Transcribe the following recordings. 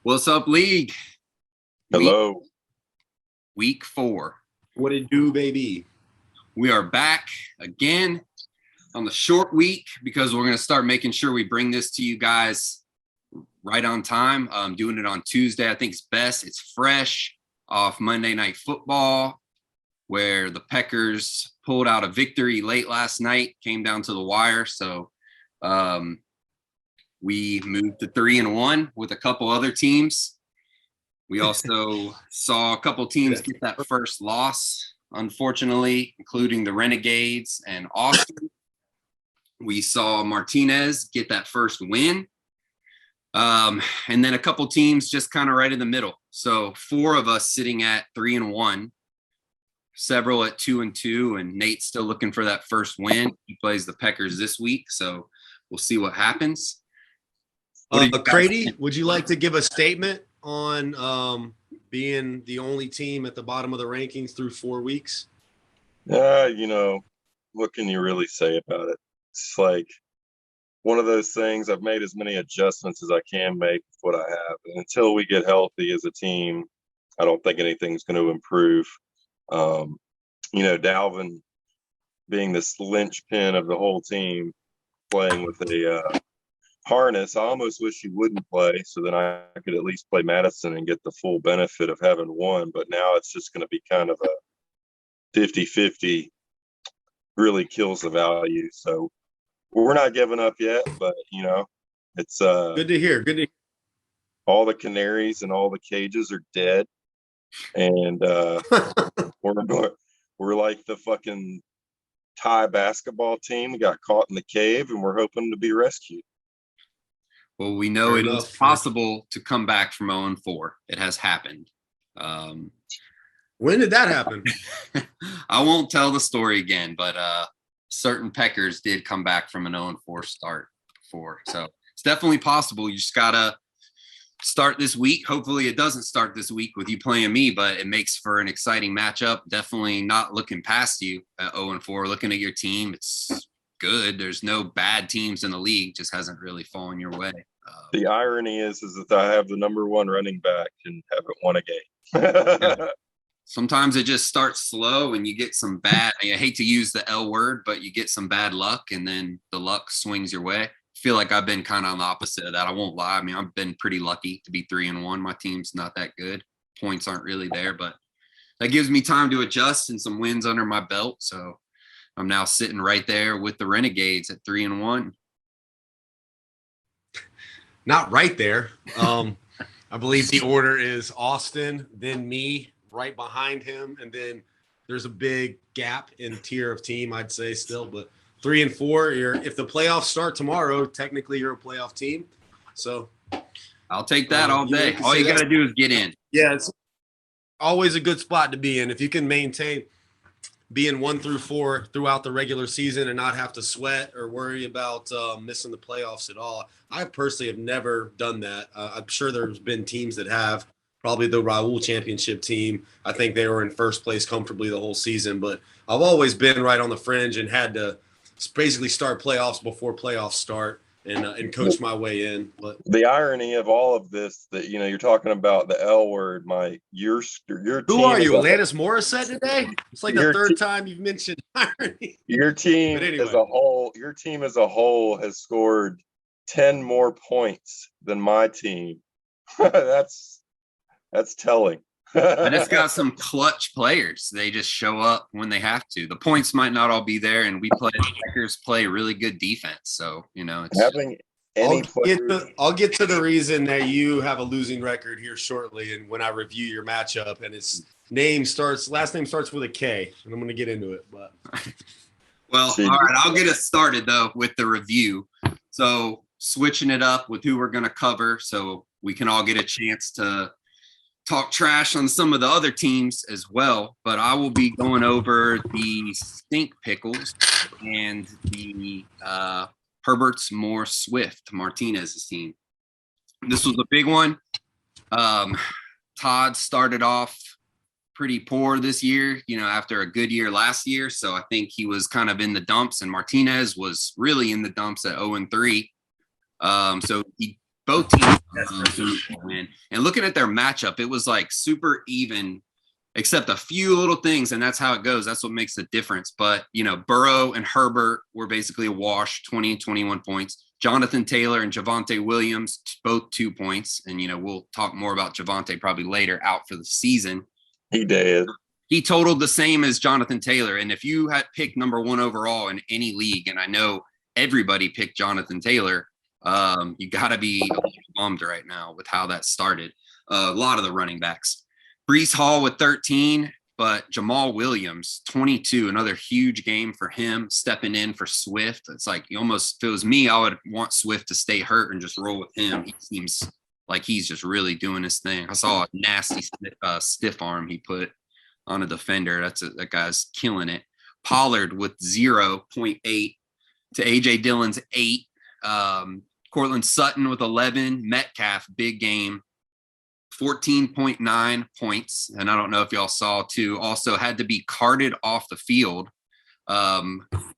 What's up, League? Week Hello. week 4. What it do, baby? We are back again on the short week because we're going to start making sure we bring this to you guys right on time. Doing it on Tuesday, I think it's best. It's fresh off Monday Night Football, where the Packers pulled out a victory late last night, came down to the wire. So we moved to 3-1 with a couple other teams. We also saw a couple teams get that first loss, unfortunately, including the Renegades and Austin. We saw Martinez get that first win. And then a couple teams just kind of right in the middle. So 4 of us sitting at 3-1, several at 2-2, and Nate's still looking for that first win. He plays the Packers this week, so we'll see what happens. Crady, would you like to give a statement on being the only team at the bottom of the rankings through 4 weeks? What can you really say about it? It's like one of those things. I've made as many adjustments as I can make with what I have. And until we get healthy as a team, I don't think anything's going to improve. Dalvin being this linchpin of the whole team, playing with a harness. I almost wish he wouldn't play, so then I could at least play Madison and get the full benefit of having one. But now it's just going to be kind of a 50-50, really kills the value. So we're not giving up yet, but it's good to hear. Good to hear. All the canaries and all the cages are dead, and we're like the fucking Thai basketball team. We got caught in the cave, and we're hoping to be rescued. Well, we know it is possible to come back from 0-4. It has happened. When did that happen? I won't tell the story again, but certain Packers did come back from an 0-4 start before. So it's definitely possible. You just got to start this week. Hopefully it doesn't start this week with you playing me, but it makes for an exciting matchup. Definitely not looking past you at 0-4. Looking at your team, it's good. There's no bad teams in the league. Just hasn't really fallen your way. The irony is that I have the number 1 running back and haven't won a game. Yeah. Sometimes it just starts slow and you get some bad, I hate to use the L word, but you get some bad luck and then the luck swings your way. I feel like I've been kind of on the opposite of that. I won't lie. I mean, I've been pretty lucky to be 3-1. My team's not that good. Points aren't really there, but that gives me time to adjust and some wins under my belt. So I'm now sitting right there with the Renegades at 3-1. Not right there. I believe the order is Austin, then me, right behind him, and then there's a big gap in tier of team, I'd say still. But 3-4, if the playoffs start tomorrow, technically you're a playoff team. So I'll take that all day. All you got to do is get in. Yeah, it's always a good spot to be in. If you can maintain being 1-4 throughout the regular season and not have to sweat or worry about missing the playoffs at all. I personally have never done that. I'm sure there's been teams that have. Probably the Raul championship team. I think they were in first place comfortably the whole season, but I've always been right on the fringe and had to basically start playoffs before playoffs start and coach my way in. But the irony of all of this, that you're talking about the L word, Mike. Your who team are you, Alanis Morissette today? It's like the third time you've mentioned irony. Your team as a whole has scored 10 more points than my team. That's telling. And it's got some clutch players. They just show up when they have to. The points might not all be there, and the Packers play really good defense. So, it's having any I'll get to the reason that you have a losing record here shortly, and when I review your matchup, and its last name starts with a K, and I'm going to get into it. But well, all right, I'll get us started though with the review. So switching it up with who we're going to cover, so we can all get a chance to talk trash on some of the other teams as well, but I will be going over the Stink Pickles and the Herbert's More Swift Martinez's team. This was a big one. Todd started off pretty poor this year, after a good year last year. So I think he was kind of in the dumps, and Martinez was really in the dumps at 0-3. So he both teams win. And looking at their matchup, it was like super even, except a few little things, and that's how it goes. That's what makes the difference. But, Burrow and Herbert were basically a wash, 20 and 21 points. Jonathan Taylor and Javonte Williams, both 2 points. And, we'll talk more about Javonte probably later, out for the season. He did. He totaled the same as Jonathan Taylor. And if you had picked number 1 overall in any league, and I know everybody picked Jonathan Taylor, you got to be bummed right now with how that started. A lot of the running backs. Brees Hall with 13, but Jamal Williams, 22, another huge game for him, stepping in for Swift. It's like if it was me, I would want Swift to stay hurt and just roll with him. He seems like he's just really doing his thing. I saw a nasty stiff arm he put on a defender. That guy's killing it. Pollard with 0.8 to A.J. Dillon's 8. Cortland Sutton with 11. Metcalf, big game, 14.9 points. And I don't know if y'all saw too, also had to be carted off the field,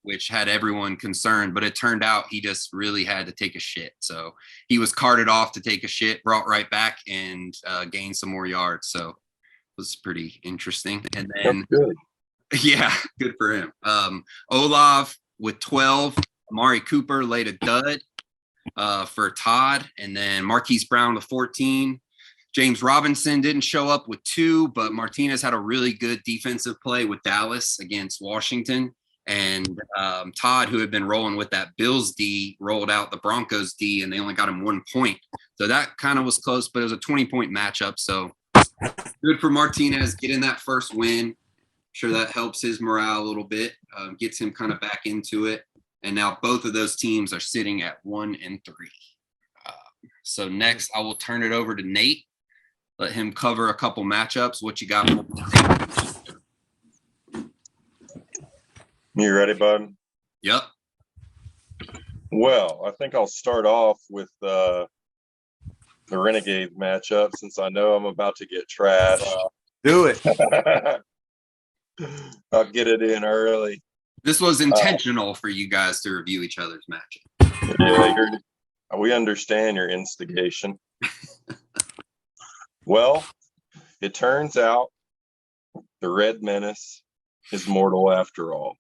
which had everyone concerned, but it turned out he just really had to take a shit. So he was carted off to take a shit, brought right back, and gained some more yards. So it was pretty interesting. And then, good. Yeah, good for him. Olav with 12. Amari Cooper laid a dud for Todd, and then Marquise Brown with 14. James Robinson didn't show up with 2, but Martinez had a really good defensive play with Dallas against Washington. And Todd, who had been rolling with that Bills D, rolled out the Broncos D, and they only got him 1 point. So that kind of was close, but it was a 20-point matchup. So good for Martinez getting that first win. I'm sure that helps his morale a little bit, gets him kind of back into it. And now both of those teams are sitting at 1 and 3. So next, I will turn it over to Nate. Let him cover a couple matchups. What you got? You ready, bud? Yep. Well, I think I'll start off with the Renegade matchup, since I know I'm about to get trashed. Do it. I'll get it in early. This was intentional for you guys to review each other's matchup. Yeah, we understand your instigation. Well, it turns out the Red Menace is mortal after all.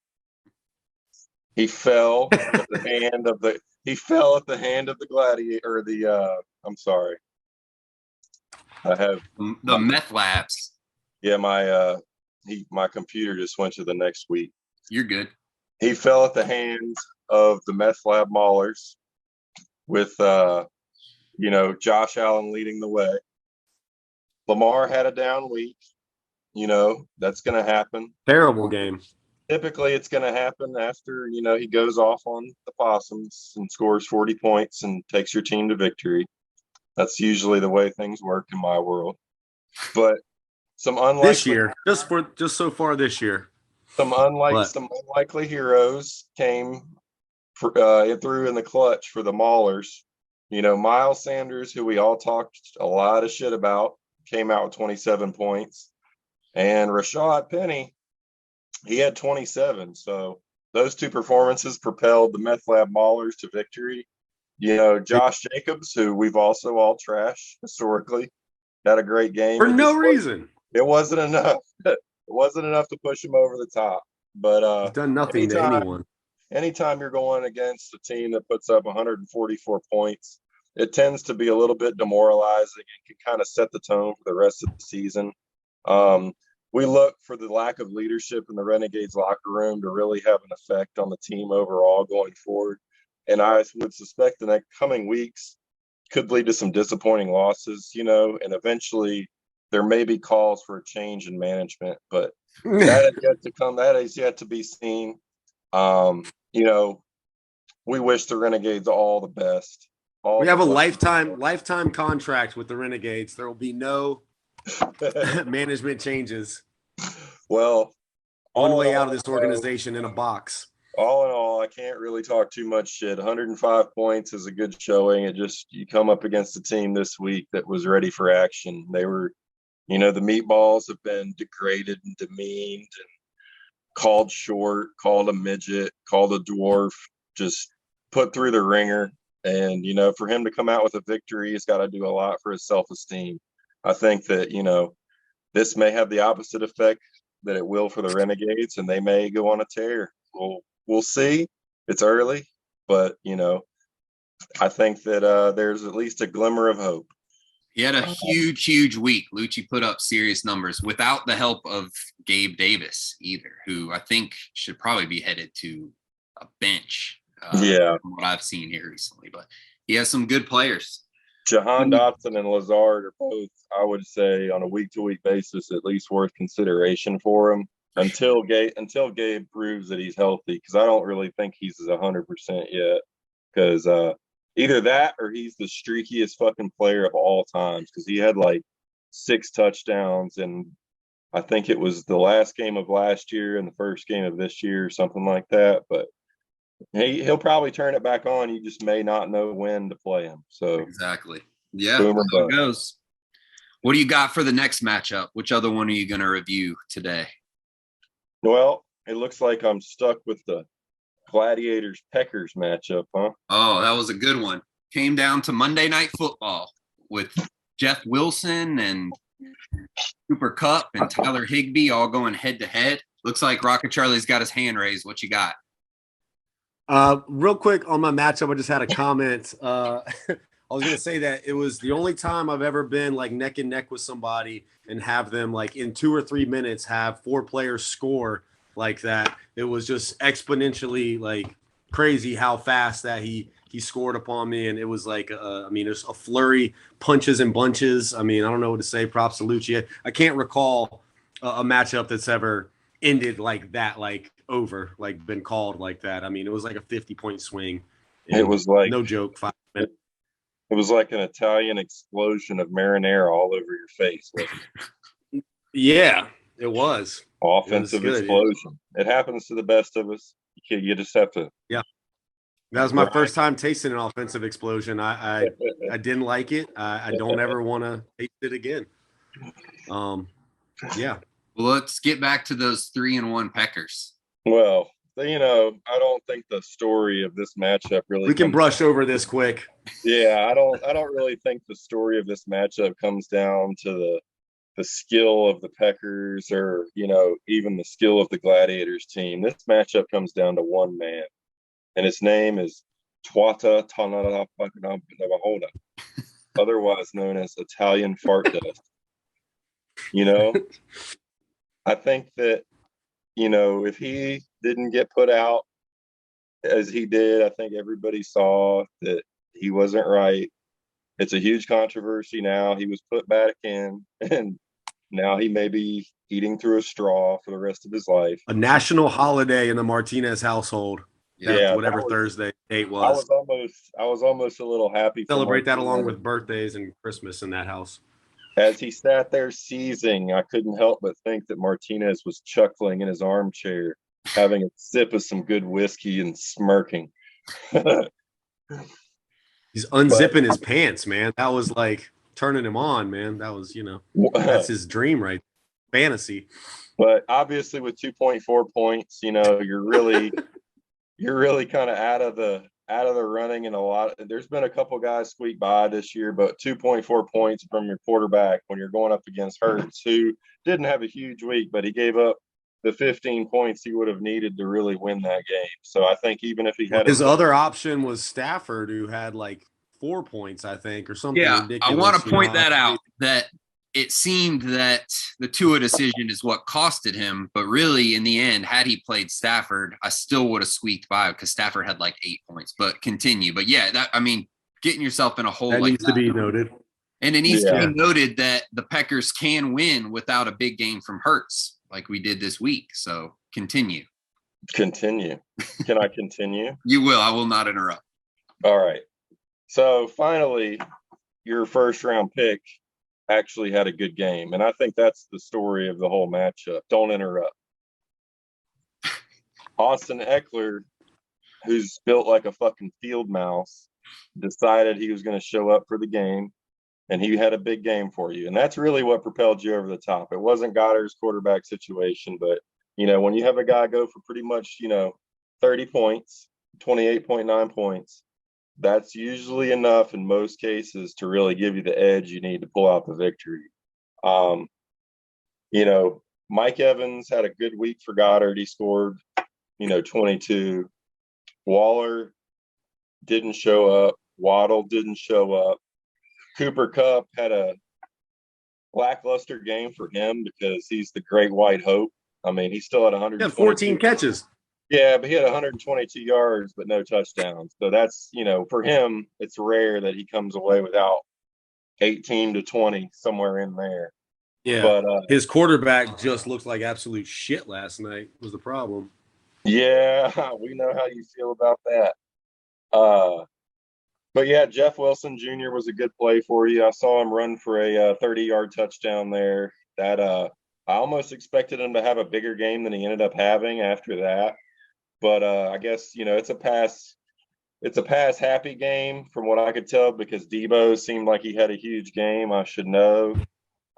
He fell at the hand of the gladiator, or I'm sorry. I have the meth labs. Yeah, my computer just went to the next week. You're good. He fell at the hands of the meth lab maulers with Josh Allen leading the way. Lamar had a down week. That's going to happen. Terrible game. Typically, it's going to happen after, he goes off on the Possums and scores 40 points and takes your team to victory. That's usually the way things work in my world. But some unlikely this year, just so far this year, some unlikely heroes came through in the clutch for the Maulers. Miles Sanders, who we all talked a lot of shit about, came out with 27 points, and Rashad Penny, he had 27. So those two performances propelled the Meth Lab Maulers to victory. Josh Jacobs, who we've also all trashed historically, had a great game for no reason. It wasn't enough. It wasn't enough to push him over the top. But he's done nothing to anyone. Anytime you're going against a team that puts up 144 points, it tends to be a little bit demoralizing and can kind of set the tone for the rest of the season. We look for the lack of leadership in the Renegades locker room to really have an effect on the team overall going forward. And I would suspect the next coming weeks could lead to some disappointing losses, and eventually there may be calls for a change in management, but that is yet to come. That is yet to be seen. We wish the Renegades all the best. We have a lifetime contract with the Renegades. There will be no management changes. Well, one way out of this organization in a box. All in all, I can't really talk too much shit. 105 points is a good showing. You come up against a team this week that was ready for action. They were, the Meatballs have been degraded and demeaned and called short, called a midget, called a dwarf, just put through the ringer. And, for him to come out with a victory, he's got to do a lot for his self-esteem. I think that, this may have the opposite effect that it will for the Renegades, and they may go on a tear. We'll see. It's early, but, I think that there's at least a glimmer of hope. He had a huge week. Lucci put up serious numbers without the help of Gabe Davis either, who I think should probably be headed to a bench. From what I've seen here recently, but he has some good players. Jahan Dotson and Lazard are both, I would say, on a week-to-week basis, at least worth consideration for him until Gabe proves that he's healthy. Because I don't really think he's 100% yet. Because either that or he's the streakiest fucking player of all times. Because he had like 6 touchdowns, and I think it was the last game of last year and the first game of this year, or something like that. But he'll probably turn it back on. You just may not know when to play him. So exactly, yeah, so it goes. What do you got for the next matchup? Which other one are you going to review today? Well, it looks like I'm stuck with the Gladiators Peckers matchup, huh? Oh, that was a good one. Came down to Monday Night Football with Jeff Wilson and Cooper Kupp and Tyler Higbee all going head to head. Looks like Rocket Charlie's got his hand raised. What you got? Real quick on my matchup, I just had a comment. I was going to say that it was the only time I've ever been like neck and neck with somebody and have them like in 2 or 3 minutes have 4 players score like that. It was just exponentially like crazy how fast that he scored upon me. And it was like, there's a flurry, punches and bunches. I don't know what to say. Props to Lucci. I can't recall a matchup that's ever ended like that, like over, like been called like that. It was like a 50-point swing. It was like, no joke, 5 minutes. It was like an Italian explosion of marinara all over your face. Yeah, it was. Offensive explosion. It happens to the best of us. You just have to. Yeah. That was my first time tasting an offensive explosion. I didn't like it. I don't ever want to taste it again. Yeah. Well, let's get back to those 3-1 Peckers. Well, I don't think the story of this matchup really. We can brush over this quick. Yeah, I don't really think the story of this matchup comes down to the skill of the Peckers or even the skill of the Gladiators team. This matchup comes down to one man, and his name is Tuata Tagovailoa, otherwise known as Italian fart dust. I think that if he didn't get put out as he did, I think everybody saw that he wasn't right. It's a huge controversy now. He was put back in, and now he may be eating through a straw for the rest of his life. A national holiday in the Martinez household. Yeah, whatever Thursday date was. I was almost a little happy. Celebrate that along with birthdays and Christmas in that house. As he sat there seizing, I couldn't help but think that Martinez was chuckling in his armchair, having a sip of some good whiskey and smirking. He's unzipping his pants, man. That was like turning him on, man. That was, that's his dream, right? Fantasy. But obviously with 2.4 points, you're really kind of out of the running, and there's been a couple guys squeak by this year, but 2.4 points from your quarterback when you're going up against Hurts, who didn't have a huge week, but he gave up the 15 points he would have needed to really win that game. So I think even if he had his other option was Stafford, who had like 4 points, I think, or something. Yeah, ridiculous. I want to point that out, that it seemed that the Tua decision is what costed him, but really in the end, had he played Stafford, I still would have squeaked by because Stafford had like 8 points. But continue. But yeah, getting yourself in a hole that like needs to be noted. And it needs to be noted that the Packers can win without a big game from Hurts, like we did this week. So continue. Can I continue? You will. I will not interrupt. All right. So finally, your first round pick actually had a good game. And I think that's the story of the whole matchup. Don't interrupt. Austin Eckler, who's built like a fucking field mouse, decided he was going to show up for the game, and he had a big game for you. And that's really what propelled you over the top. It wasn't Goddard's quarterback situation, but, when you have a guy go for pretty much, 30 points, 28.9 points, that's usually enough in most cases to really give you the edge you need to pull out the victory. Um, you know, Mike Evans had a good week for Goddard. He scored, 22. Waller didn't show up. Waddle didn't show up. Cooper Kupp had a lackluster game for him because he's the great white hope. I mean, he still had He 100. had 14 catches. Yeah, but he had 122 yards, but no touchdowns. So that's, for him, it's rare that he comes away without 18 to 20 somewhere in there. Yeah. But his quarterback just looked like absolute shit last night was the problem. yeah, we know how you feel about that. But yeah, Jeff Wilson Jr. was a good play for you. I saw him run for a 30-yard touchdown there. That I almost expected him to have a bigger game than he ended up having after that. But I guess it's a pass happy game from what I could tell because Debo seemed like he had a huge game. I should know.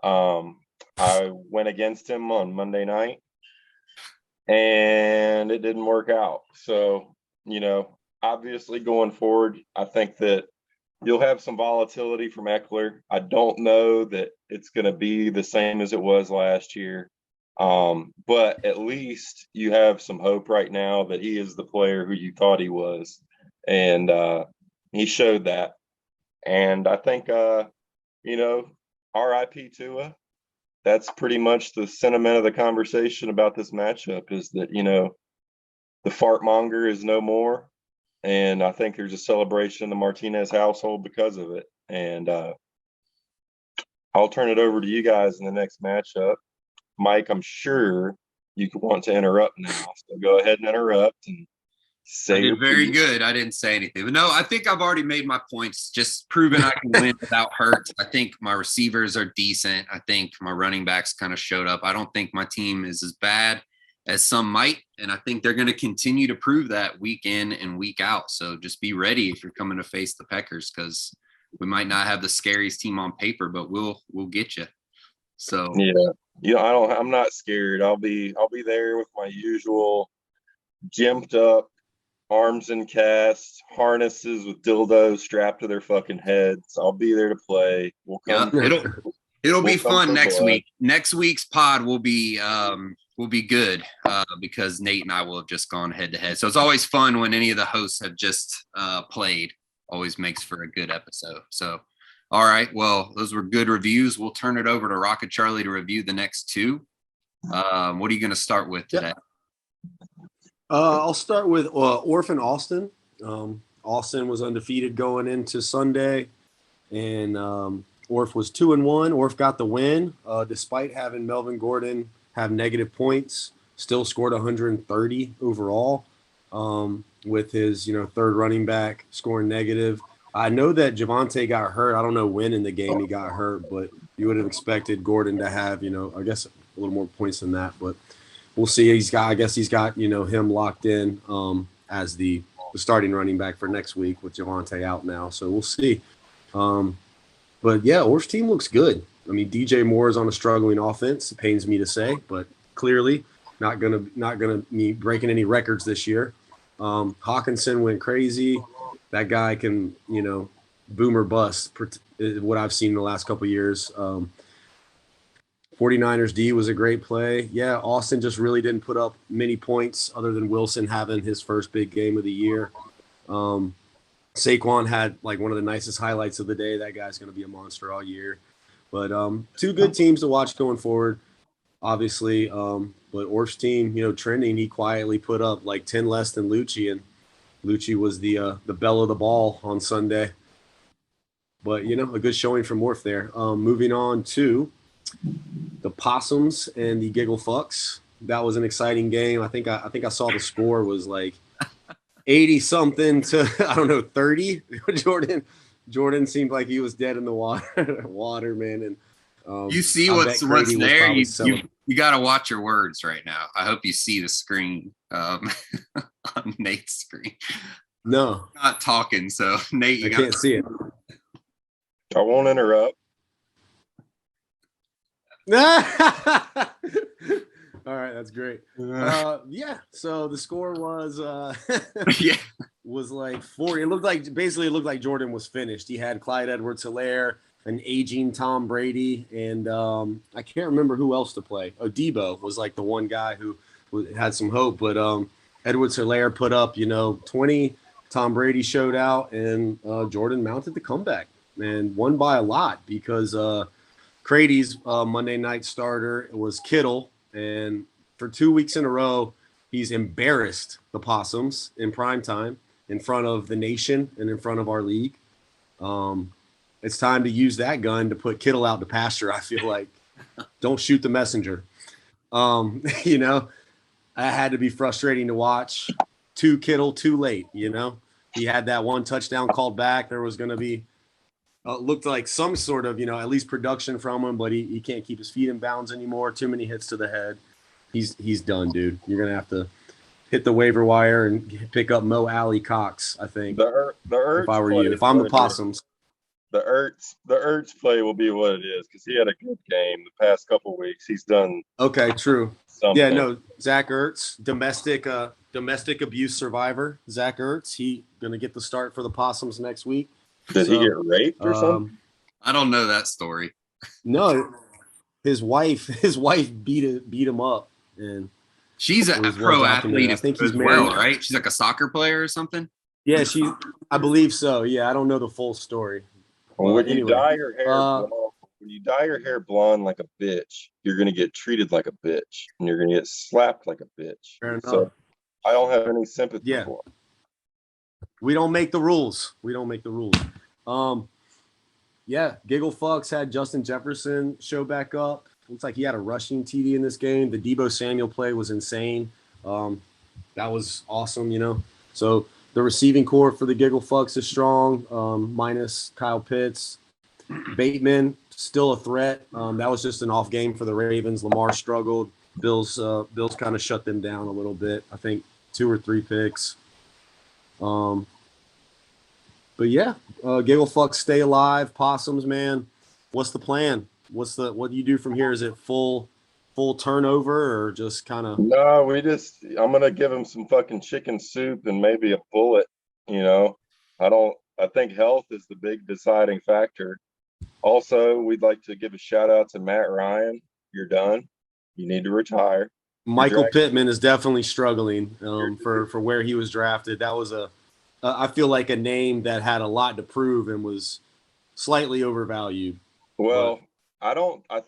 I went against him on Monday night, and it didn't work out. So obviously going forward, I think that you'll have some volatility from Eckler. I don't know that it's going to be the same as it was last year. But at least you have some hope right now that he is the player who you thought he was. And he showed that. And I think, RIP Tua, that's pretty much the sentiment of the conversation about this matchup is that, the fart monger is no more. And I think there's a celebration in the Martinez household because of it. And I'll turn it over to you guys in the next matchup. Mike, I'm sure you could want to interrupt now. So go ahead and interrupt and say I did very piece. good. I didn't say anything. But no, I think I've already made my points, just proving I can win without hurt. I think my receivers are decent. I think my running backs kind of showed up. I don't think my team is as bad as some might. And I think they're going to continue to prove that week in and week out. So just be ready if you're coming to face the Packers because we might not have the scariest team on paper, but we'll get you. So I'm not scared. I'll be there with my usual gymped up arms and casts, harnesses with dildos strapped to their fucking heads. I'll be there to play. We'll come. It'll be fun next week. Next week's pod will be good because Nate and I will have just gone head to head. So it's always fun when any of the hosts have just played. Always makes for a good episode. So, all right. Well, those were good reviews. We'll turn it over to Rocket Charlie to review the next two. What are you going to start with today? I'll start with Orphan Austin. Austin was undefeated going into Sunday, and Orf was 2-1. Orf got the win despite having Melvin Gordon have negative points. Still scored 130 overall with his third running back scoring negative. I know that Javonte got hurt. I don't know when in the game he got hurt, but you would have expected Gordon to have I guess a little more points than that, but. We'll see. He's got him locked in as the starting running back for next week with Javonte out now. So we'll see. But yeah, Orf's team looks good. I mean, DJ Moore is on a struggling offense. It pains me to say, but clearly not gonna be breaking any records this year. Hawkinson went crazy. That guy can boom or bust. What I've seen in the last couple of years. 49ers D was a great play. Yeah, Austin just really didn't put up many points other than Wilson having his first big game of the year. Saquon had like one of the nicest highlights of the day. That guy's going to be a monster all year. But two good teams to watch going forward, obviously. But Orf's team, trending, he quietly put up like 10 less than Lucci, and Lucci was the belle of the ball on Sunday. But, a good showing from Orf there. Moving on to the Possums and the Giggle Fucks. That was an exciting game. I think I saw the score was like 80 something to 30. Jordan seemed like he was dead in the water, man. And you see what's there. You got to watch your words right now. I hope you see the screen on Nate's screen. No, I'm not talking. So Nate, I can't see it. I won't interrupt. All right, that's great. Yeah, so the score was was like 40. It looked like Jordan was finished. He had Clyde Edwards-Helaire, an aging Tom Brady, and I can't remember who else to play. Oh, Debo was like the one guy who had some hope, but Edwards-Helaire put up 20. Tom Brady showed out, and Jordan mounted the comeback and won by a lot because Crady's Monday night starter was Kittle, and for 2 weeks in a row, he's embarrassed the Possums in prime time in front of the nation and in front of our league. It's time to use that gun to put Kittle out to pasture. I feel like don't shoot the messenger. That had to be frustrating to watch. Too Kittle, too late. He had that one touchdown called back. There was going to be looked like some sort of at least production from him, but he can't keep his feet in bounds anymore. Too many hits to the head. He's done, dude. You're gonna have to hit the waiver wire and pick up Mo Alley Cox. I think the Ertz if I were you, if I'm the Possums, the Ertz play will be what it is because he had a good game the past couple of weeks. He's done okay, true. something. Yeah, no, Zach Ertz, domestic abuse survivor. Zach Ertz, he gonna get the start for the Possums next week. Did he get raped or something? I don't know that story. No, his wife beat him up, and she's a pro athlete. I think he's well, married, right? She's like a soccer player or something. Yeah, I believe so. Yeah, I don't know the full story. Well, when you dye your hair blonde like a bitch, you're gonna get treated like a bitch, and you're gonna get slapped like a bitch. Fair enough. So I don't have any sympathy for him. We don't make the rules. Giggle Fucks had Justin Jefferson show back up. Looks like he had a rushing TD in this game. The Deebo Samuel play was insane. That was awesome, So the receiving core for the Giggle Fucks is strong, minus Kyle Pitts. Bateman, still a threat. That was just an off game for the Ravens. Lamar struggled. Bills kind of shut them down a little bit. I think 2 or 3 picks. But yeah, Giggle Fucks stay alive. Possums, man. What's the plan? What do you do from here? Is it full turnover or just kind of? No, I'm gonna give him some fucking chicken soup and maybe a bullet. I think health is the big deciding factor. Also, we'd like to give a shout out to Matt Ryan. You're done. You need to retire. Michael Pittman is definitely struggling for where he was drafted. That was I feel like a name that had a lot to prove and was slightly overvalued. Well, I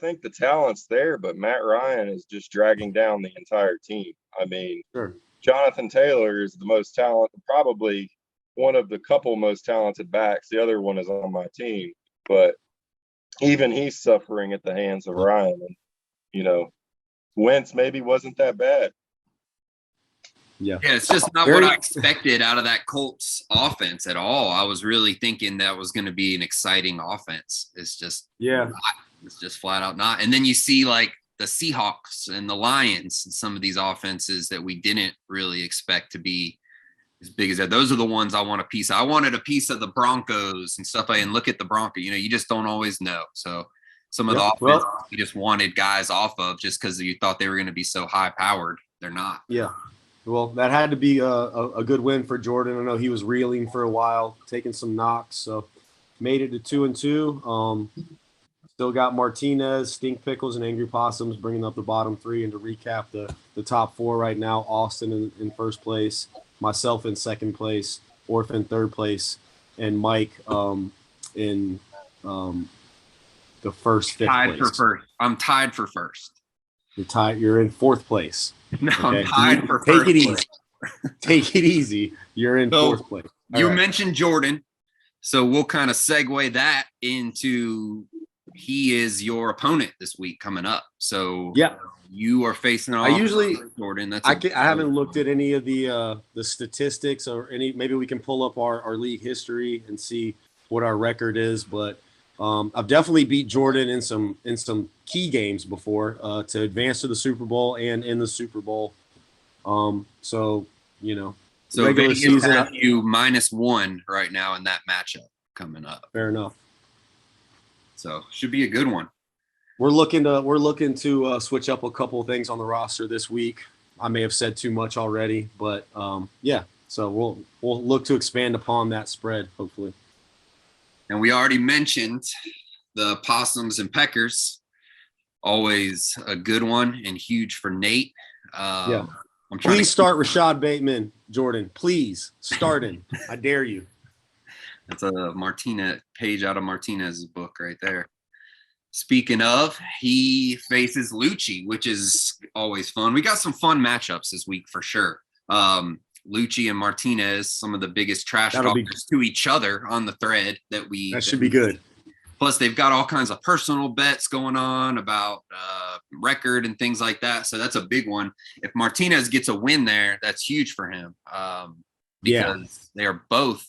think the talent's there, but Matt Ryan is just dragging down the entire team. I mean, sure. Jonathan Taylor is the most talented, probably one of the couple most talented backs. The other one is on my team, but even he's suffering at the hands of Ryan. And, Wentz maybe wasn't that bad. Yeah, it's just not what I expected out of that Colts offense at all. I was really thinking that was going to be an exciting offense. It's just it's just flat out not. And then you see like the Seahawks and the Lions and some of these offenses that we didn't really expect to be as big as that. Those are the ones I want a piece of. I wanted a piece of the Broncos and stuff. And look at the Broncos. You just don't always know. So some of the offense you just wanted guys off of just because you thought they were going to be so high powered. They're not. Yeah. Well, that had to be a good win for Jordan. I know he was reeling for a while, taking some knocks. So made it to 2-2. Still got Martinez, Stink Pickles, and Angry Possums bringing up the bottom 3. And to recap the top 4 right now, Austin in first place, myself in second place, Orphan in third place, and Mike in the fifth place. I'm tied for first. You're in fourth place. No, okay? I'm tied for Take first. It easy. Take it easy. You're in fourth place. You mentioned Jordan, so we'll kind of segue that into he is your opponent this week coming up. So you are facing off Jordan. I haven't looked at any of the statistics or any. Maybe we can pull up our league history and see what our record is, but. I've definitely beat Jordan in some key games before to advance to the Super Bowl and in the Super Bowl. So regular season has you -1 right now in that matchup coming up. Fair enough. So should be a good one. We're looking to switch up a couple of things on the roster this week. I may have said too much already, but So we'll look to expand upon that spread, hopefully. And we already mentioned the Possums and Peckers. Always a good one and huge for Nate. Yeah. I'm trying Please start Rashad Bateman, Jordan. Please start him. I dare you. That's a Martinez page out of Martinez's book right there. Speaking of, he faces Lucci, which is always fun. We got some fun matchups this week for sure. Lucci and Martinez, some of the biggest trash talkers to each other on the thread that should be good. Plus, they've got all kinds of personal bets going on about record and things like that. So that's a big one. If Martinez gets a win there, that's huge for him because they are both,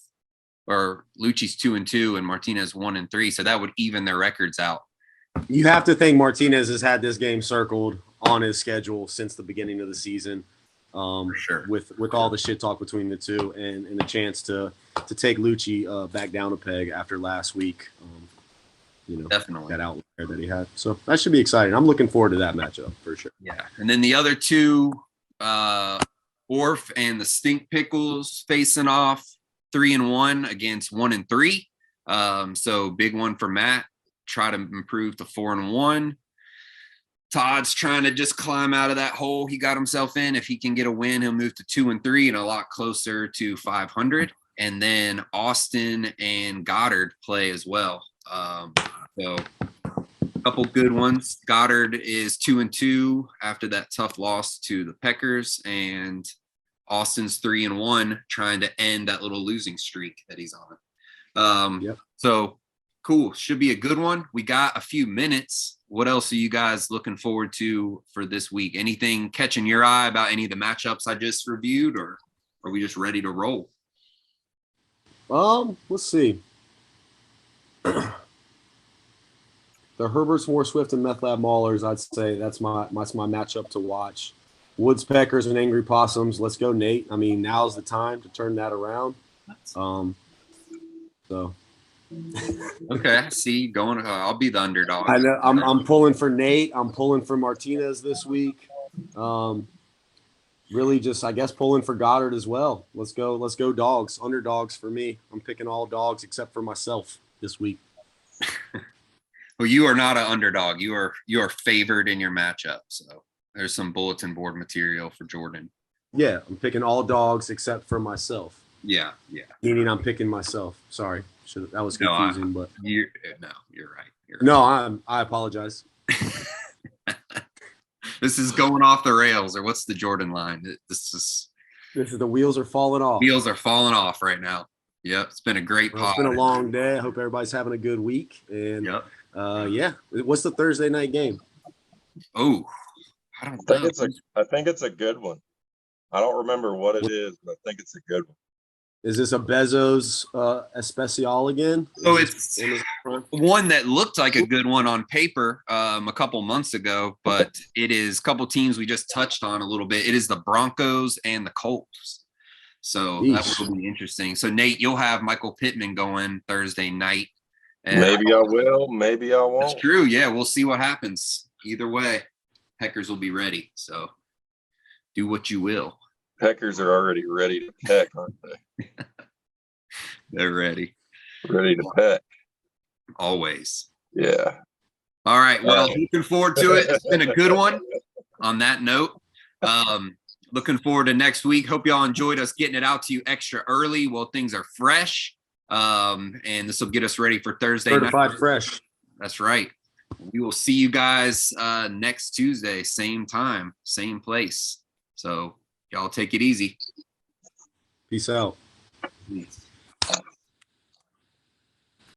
or Lucci's 2-2 and Martinez 1-3. So that would even their records out. You have to think Martinez has had this game circled on his schedule since the beginning of the season. For sure. With all the shit talk between the two and a chance to take Lucci back down a peg after last week. Definitely that outlier that he had. So that should be exciting. I'm looking forward to that matchup for sure. Yeah. And then the other two, Orf and the Stink Pickles facing off 3-1 against 1-3. So big one for Matt. Try to improve to 4-1. Todd's trying to just climb out of that hole he got himself in. If he can get a win, he'll move to 2-3 and a lot closer to 500. And then Austin and Goddard play as well. So a couple good ones. Goddard is 2-2 after that tough loss to the Peckers, and Austin's 3-1 trying to end that little losing streak that he's on. So cool. Should be a good one. We got a few minutes. What else are you guys looking forward to for this week? Anything catching your eye about any of the matchups I just reviewed, or are we just ready to roll? Let's see. The Herberts, Moore, Swift, and Meth Lab Maulers, I'd say that's my matchup to watch. Woods, Peckers, and Angry Possums. Let's go, Nate. I mean, now's the time to turn that around. So. Okay, I see you going. I'll be the underdog. I know. I'm pulling for Nate. I'm pulling for Martinez this week. Really, just I guess pulling for Goddard as well. Let's go, dogs. Underdogs for me. I'm picking all dogs except for myself this week. Well, you are not an underdog. You are favored in your matchup. So there's some bulletin board material for Jordan. Yeah, I'm picking all dogs except for myself. Yeah. Meaning I'm picking myself. Sorry, that was confusing. But you're right. No, I apologize. This is going off the rails, or what's the Jordan line? This is the wheels are falling off. Wheels are falling off right now. Yep, it's been a great pod. It's been a long day. I hope everybody's having a good week. And what's the Thursday night game? Oh, I don't know. I think it's a good one. I don't remember what it is, but I think it's a good one. Is this a Bezos Especial again? So it's one that looked like a good one on paper a couple months ago, but it is a couple teams we just touched on a little bit. It is the Broncos and the Colts. So that will be interesting. So, Nate, you'll have Michael Pittman going Thursday night. And maybe I will. Maybe I won't. That's true. Yeah, we'll see what happens. Either way, Peckers will be ready. So do what you will. Peckers are already ready to peck, aren't they? They're ready. Ready to peck. Always. Yeah. All right. Well, looking forward to it. It's been a good one on that note. Looking forward to next week. Hope y'all enjoyed us getting it out to you extra early while things are fresh. And this will get us ready for Thursday night. Certified fresh. That's right. We will see you guys next Tuesday, same time, same place. So y'all take it easy. Peace out. Peace.